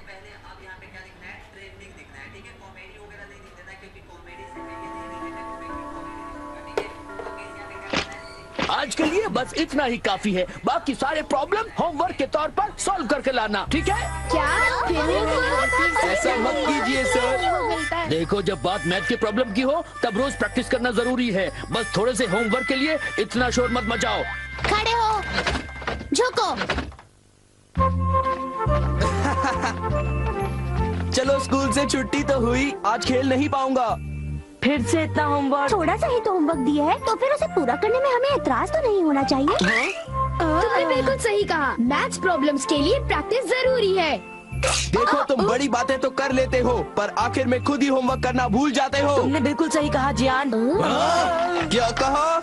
पहले अब यहाँ पे क्या दिखना है, ट्रेंडिंग दिखना है, ठीक है। कॉमेडी वगैरह नहीं दिख देना क्योंकि कॉमेडी से मैं ये नहीं दिखेगा, कॉमेडी दिखूंगा, ठीक है। अब यहाँ पे क्या करना है, आज के लिए बस इतना ही काफी है। बाकी सारे प्रॉब्लम होमवर्क के तौर पर सॉल्व करके लाना, ठीक है? क्या? ऐसा मत कीजिए सर। देखो, जब बात मैथ के प्रॉब्लम की हो तब रोज प्रैक्टिस करना जरूरी है। बस थोड़े से होमवर्क के लिए इतना शोर मत मचाओ। खड़े हो, झुको। चलो, स्कूल से छुट्टी तो हुई, आज खेल नहीं पाऊंगा। फिर से इतना होमवर्क? थोड़ा सा ही तो होमवर्क दिया है तो फिर उसे पूरा करने में हमें एतराज तो नहीं होना चाहिए। तुमने बिल्कुल सही कहा, मैथ्स प्रॉब्लम्स के लिए प्रैक्टिस जरूरी है। देखो, तुम बड़ी बातें तो कर लेते हो पर आखिर में खुद ही होमवर्क करना भूल जाते हो। तुमने बिल्कुल सही कहा जियान। क्या कहा?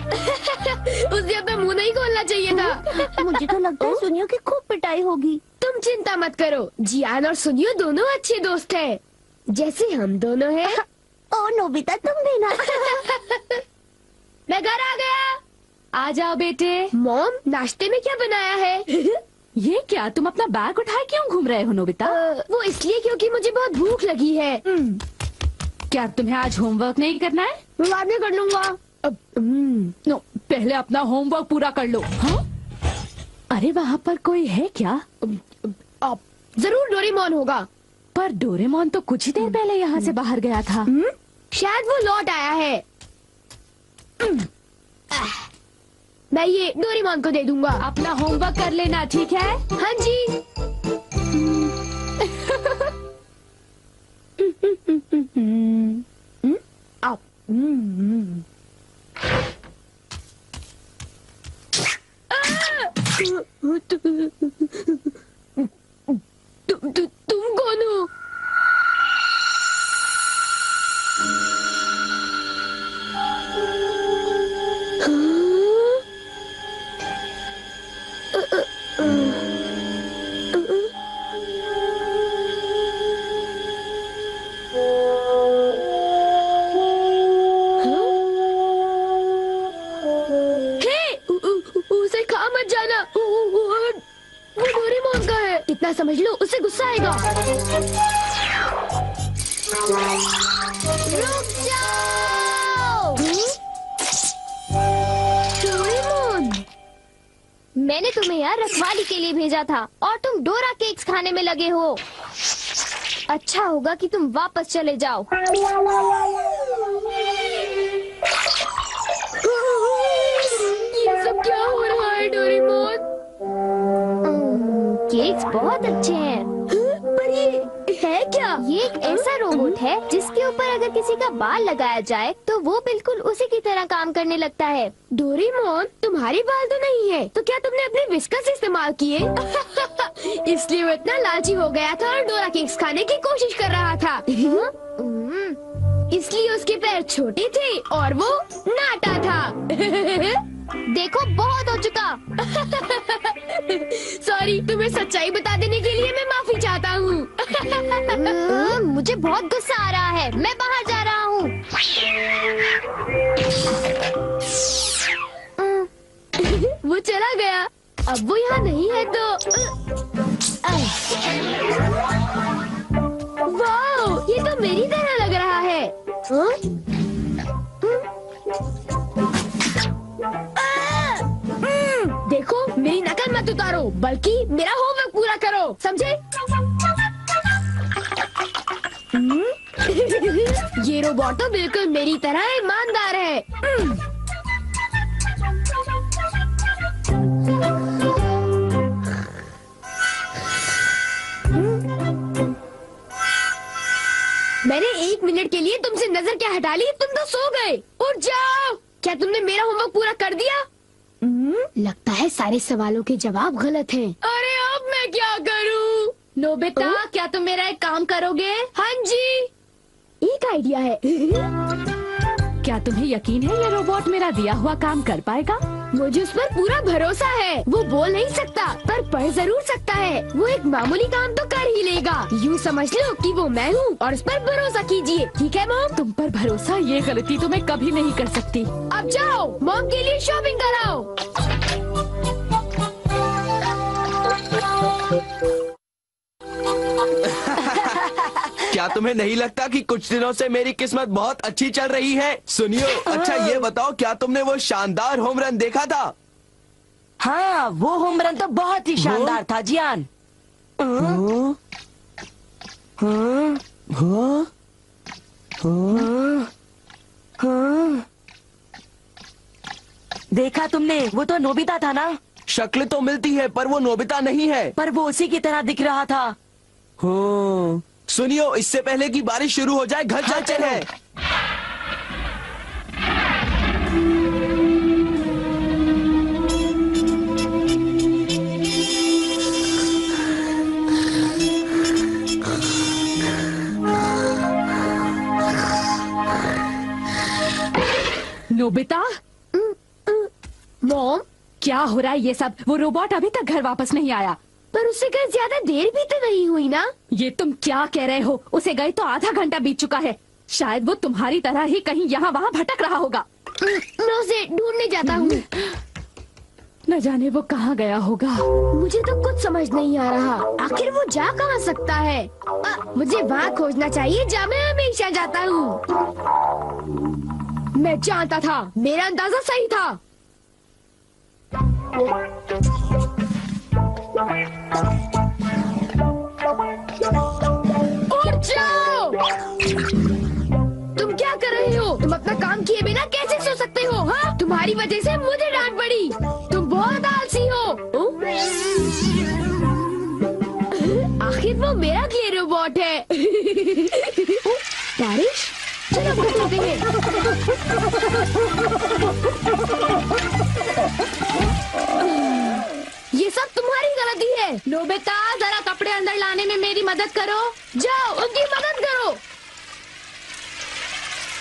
उसे अपना मुंह नहीं खोलना चाहिए था। मुझे तो लगता है सुनियो की खूब पिटाई होगी। तुम चिंता मत करो, जियान और सुनियो दोनों अच्छे दोस्त हैं, जैसे हम दोनों हैं। ओ नोबिता, तुम भी ना। मैं घर आ गया। आ जाओ बेटे। मॉम, नाश्ते में क्या बनाया है? ये क्या, तुम अपना बैग उठाए क्यों घूम रहे हो नोबिता? वो इसलिए क्योंकि मुझे बहुत भूख लगी है। क्या तुम्हें आज होमवर्क नहीं करना है? मैं बाद में कर लूंगा। नो, पहले अपना होमवर्क पूरा कर लो। हाँ? अरे वहाँ पर कोई है क्या? जरूर डोरेमोन होगा। पर डोरेमोन तो कुछ ही देर पहले यहाँ से बाहर गया था। शायद वो लौट आया है। मैं ये डोरेमोन को दे दूंगा। अपना होमवर्क कर लेना, ठीक है? हाँ जी। तुम कौन हो? उसे खा मत जाना, वो डोरेमोन का है। इतना समझ लो, उससे गुस्सा आएगा। रुक जाओ। डोरेमोन, मैंने तुम्हें यहाँ रखवाली के लिए भेजा था और तुम डोरा केक्स खाने में लगे हो। अच्छा होगा कि तुम वापस चले जाओ। ये सब क्या हो रहा है डोरेमोन? केक्स बहुत अच्छे हैं। पर ये है क्या? ये एक ऐसा रोबोट है जिसके ऊपर अगर किसी का बाल लगाया जाए तो वो बिल्कुल उसी की तरह काम करने लगता है। डोरेमोन, तुम्हारे बाल तो नहीं है, तो क्या तुमने अपने विस्कस इस्तेमाल किए? इसलिए वो इतना लालची हो गया था और डोरा केक्स खाने की कोशिश कर रहा था। इसलिए उसके पैर छोटे थे और वो नाटा था। देखो, बहुत हो चुका। सॉरी, तुम्हें सच्चाई बता देने के लिए मैं माफी चाहता हूँ। मुझे बहुत गुस्सा आ रहा है, मैं बाहर जा रहा हूँ। वो चला गया, अब वो यहाँ नहीं है तो। वाह, ये तो मेरी तरह लग रहा है। देखो, मेरी नकल मत उतारो, बल्कि मेरा होमवर्क पूरा करो, समझे? ये रोबोट तो बिल्कुल मेरी तरह ईमानदार है। मैंने 1 मिनट के लिए तुमसे नजर क्या हटा ली, तुम तो सो गए। उठ जाओ। क्या तुमने मेरा होमवर्क पूरा कर दिया? लगता है सारे सवालों के जवाब गलत हैं। अरे अब मैं क्या करूं? नोबिता, क्या तुम मेरा एक काम करोगे? हाँ जी, एक आइडिया है। क्या तुम्हें यकीन है ये रोबोट मेरा दिया हुआ काम कर पाएगा? मुझे उस पर पूरा भरोसा है। वो बोल नहीं सकता पर पढ़ जरूर सकता है। वो एक मामूली काम तो कर ही लेगा। यूँ समझ लो कि वो मैं हूँ और उस पर भरोसा कीजिए, ठीक है मॉम? तुम पर भरोसा, ये गलती तो मैं कभी नहीं कर सकती। अब जाओ, मॉम के लिए शॉपिंग कराओ। क्या तुम्हें नहीं लगता कि कुछ दिनों से मेरी किस्मत बहुत अच्छी चल रही है? सुनियो, अच्छा ये बताओ, क्या तुमने वो शानदार होम रन देखा था? हाँ, वो होम रन तो बहुत ही शानदार था जियान। देखा तुमने? वो तो नोबिता था ना? शक्ल तो मिलती है पर वो नोबिता नहीं है। पर वो उसी की तरह दिख रहा था। सुनियो, इससे पहले कि बारिश शुरू हो जाए घर चलते हैं। नोबिता, मॉम, क्या हो रहा है ये सब? वो रोबोट अभी तक घर वापस नहीं आया। पर उससे कहीं ज्यादा देर भी तो नहीं हुई ना? ये तुम क्या कह रहे हो? उसे गए तो आधा घंटा बीत चुका है। शायद वो तुम्हारी तरह ही कहीं यहाँ वहाँ भटक रहा होगा। मैं उसे ढूंढने जाता हूँ। न जाने वो कहाँ गया होगा। मुझे तो कुछ समझ नहीं आ रहा, आखिर वो जा कहाँ सकता है? मुझे वहाँ खोजना चाहिए जहाँ मैं हमेशा जाता हूँ। मैं जानता था, मेरा अंदाजा सही था। उठ जाओ! तुम क्या कर रहे हो? तुम अपना काम किए बिना कैसे सो सकते हो? हाँ, तुम्हारी वजह से मुझे डांट पड़ी। तुम बहुत आलसी हो। आखिर वो मेरा क्ले रोबोट है। बारिश, चलो चलते हैं। ये सब तुम्हारी गलती है। नोबिता, जरा कपड़े अंदर लाने में मेरी मदद करो। जाओ, उनकी मदद करो।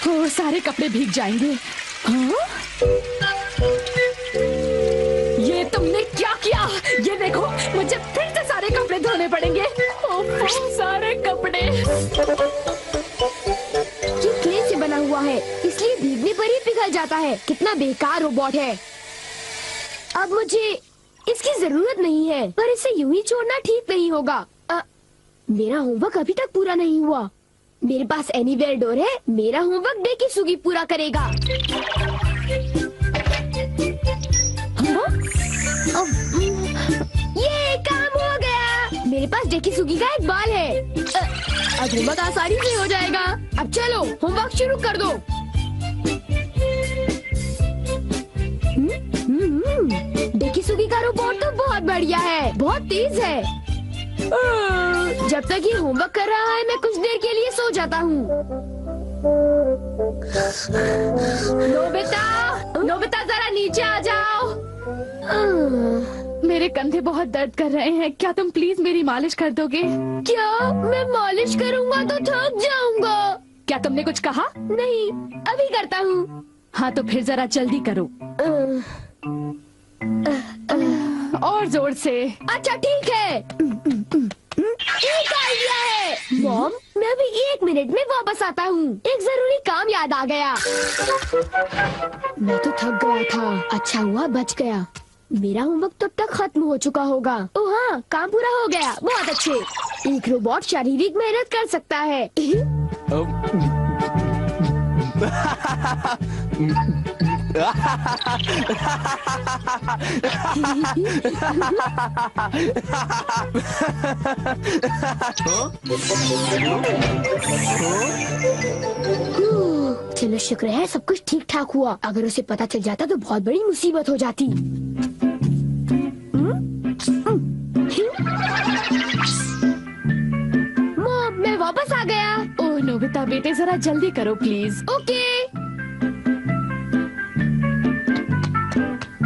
हो, सारे कपड़े भीग जाएंगे। हाँ? ये तुमने क्या किया? ये देखो, मुझे फिर से सारे कपड़े धोने पड़ेंगे। ओह, सारे कपड़े। ये क्ले से बना हुआ है, इसलिए भीगने पर ही पिघल जाता है। कितना बेकार रोबोट है। अब मुझे इसकी जरूरत नहीं है, पर इसे यूं ही छोड़ना ठीक नहीं होगा। मेरा होमवर्क अभी तक पूरा नहीं हुआ। मेरे पास एनीवेयर डोर है। मेरा होमवर्क डेकिसुगी पूरा करेगा। हाँ? ये काम हो गया। मेरे पास डेकिसुगी का एक बाल है। अब होमवर्क आसानी से हो जाएगा। अब चलो, होमवर्क शुरू कर दो। डेकिसुगी का रोबोट तो बहुत बढ़िया है, बहुत तेज है। जब तक ये होमवर्क कर रहा है, मैं कुछ देर के लिए सो जाता हूँ। नोबिता, जरा नीचे आ जाओ। मेरे कंधे बहुत दर्द कर रहे हैं। क्या तुम प्लीज मेरी मालिश कर दोगे? क्या? मैं मालिश करूँगा तो थक जाऊंगा। क्या तुमने कुछ कहा? नहीं, अभी करता हूँ। हाँ, तो फिर जरा जल्दी करो। और जोर से। अच्छा ठीक है। एक आइडिया है। मॉम, मैं अभी 1 मिनट में वापस आता हूँ। एक जरूरी काम याद आ गया। मैं तो थक गया था। अच्छा हुआ बच गया। मेरा होमवर्क तब तक खत्म हो चुका होगा। ओह हाँ, काम पूरा हो गया। बहुत अच्छे। एक रोबोट शारीरिक मेहनत कर सकता है। चलो, शुक्र है सब कुछ ठीक ठाक हुआ। अगर उसे पता चल जाता तो बहुत बड़ी मुसीबत हो जाती। मॉम, मैं वापस आ गया। ओह नोबिता बेटे, जरा जल्दी करो प्लीज। ओके।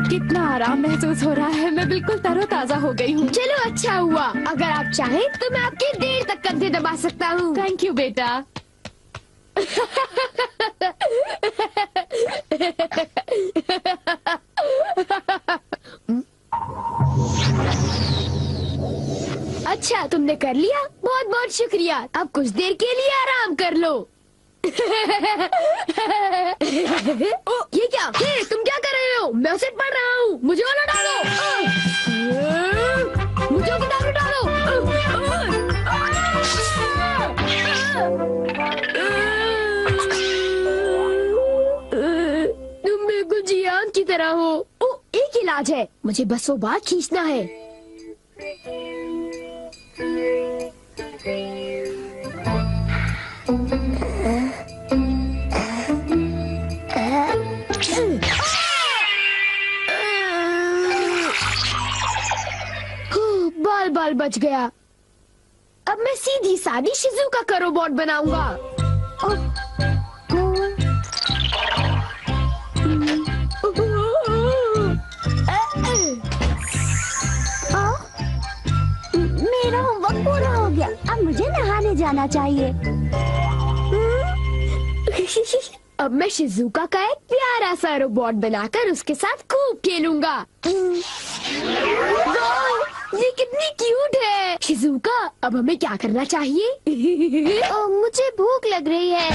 कितना आराम महसूस हो रहा है। मैं बिल्कुल तरोताजा हो गई हूँ। चलो, अच्छा हुआ। अगर आप चाहें तो मैं आपके देर तक कंधे दबा सकता हूँ। थैंक यू बेटा। अच्छा, तुमने कर लिया। बहुत बहुत शुक्रिया। अब कुछ देर के लिए आराम कर लो। ये क्या? हे, तुम क्या कर रहे हो? मैं उसे पढ़ रहा हूँ। मुझे वाला डालो। मुझे किताब डालो। तरह हो। ओ, एक इलाज है, मुझे बस वो बात खींचना है। बाल बाल बच गया। अब मैं सीधी सादी शिजुका का रोबोट बनाऊंगा। मेरा होमवर्क पूरा हो गया, अब मुझे नहाने जाना चाहिए। अब मैं शिजुका का एक प्यारा सा रोबोट बनाकर उसके साथ खूब खेलूंगा। वाह, ये कितनी क्यूट है। शिजुका, अब हमें क्या करना चाहिए? मुझे भूख लग रही है।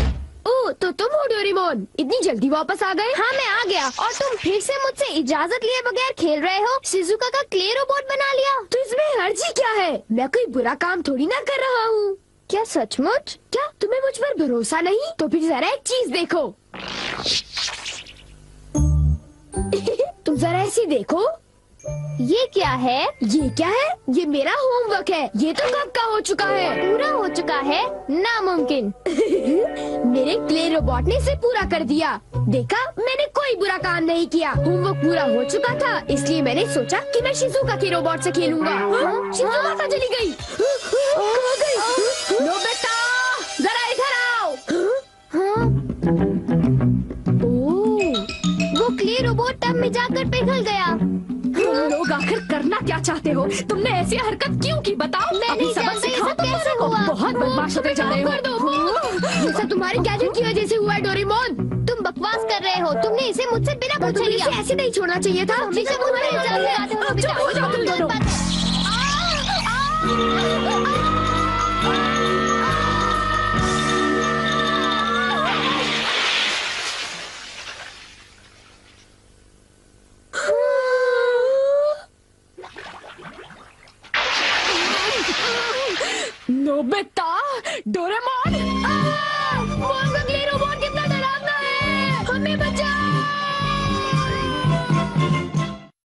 ओ, तो तुम हो डोरेमोन, इतनी जल्दी वापस आ गए? हाँ, मैं आ गया। और तुम फिर से मुझसे इजाजत लिए बगैर खेल रहे हो? शिजुका का क्ले रोबोट बना लिया। तो इसमें हर्जी क्या है? मैं कोई बुरा काम थोड़ी ना कर रहा हूँ। क्या सचमुच? क्या तुम्हें मुझ पर भरोसा नहीं? तो फिर जरा एक चीज देखो। तुम जरा ऐसी देखो। ये क्या है? ये क्या है? ये मेरा होमवर्क है। ये तो कब का हो चुका है। पूरा हो चुका है? नामुमकिन। मेरे क्ले रोबोट ने इसे पूरा कर दिया। देखा, मैंने कोई बुरा काम नहीं किया। होमवर्क पूरा हो चुका था, इसलिए मैंने सोचा कि मैं शिजुका के रोबोट से खेलूंगा। शिजुका कहाँ चली गई? कहाँ गई? नोबिता, जरा इधर आओ। वो क्ले रोबोट टब में जाकर पिघल गया। तुम लोग आखिर करना क्या चाहते हो? तुमने ऐसी हरकत क्यों की बताओ? मैं अभी नहीं सबक जानता ये सिखाओ सब तुम कैसे लोगों को। हुआ। बहुत बदमाश होते जा रहे हो। कर दो। ये सब तुम्हारे गैजेट की वजह से हुआ है डोरेमोन। तुम बकवास कर रहे हो। तुमने इसे मुझसे बिना पूछे तुमने लिया। इसे ऐसे नहीं छोड़ना चाहिए था। हमेशा मुझ पर इल्जाम लगाते हो, चुप हो जाओ तुम दोनों। नोबिता, डोरेमोन, क्ले रोबोट के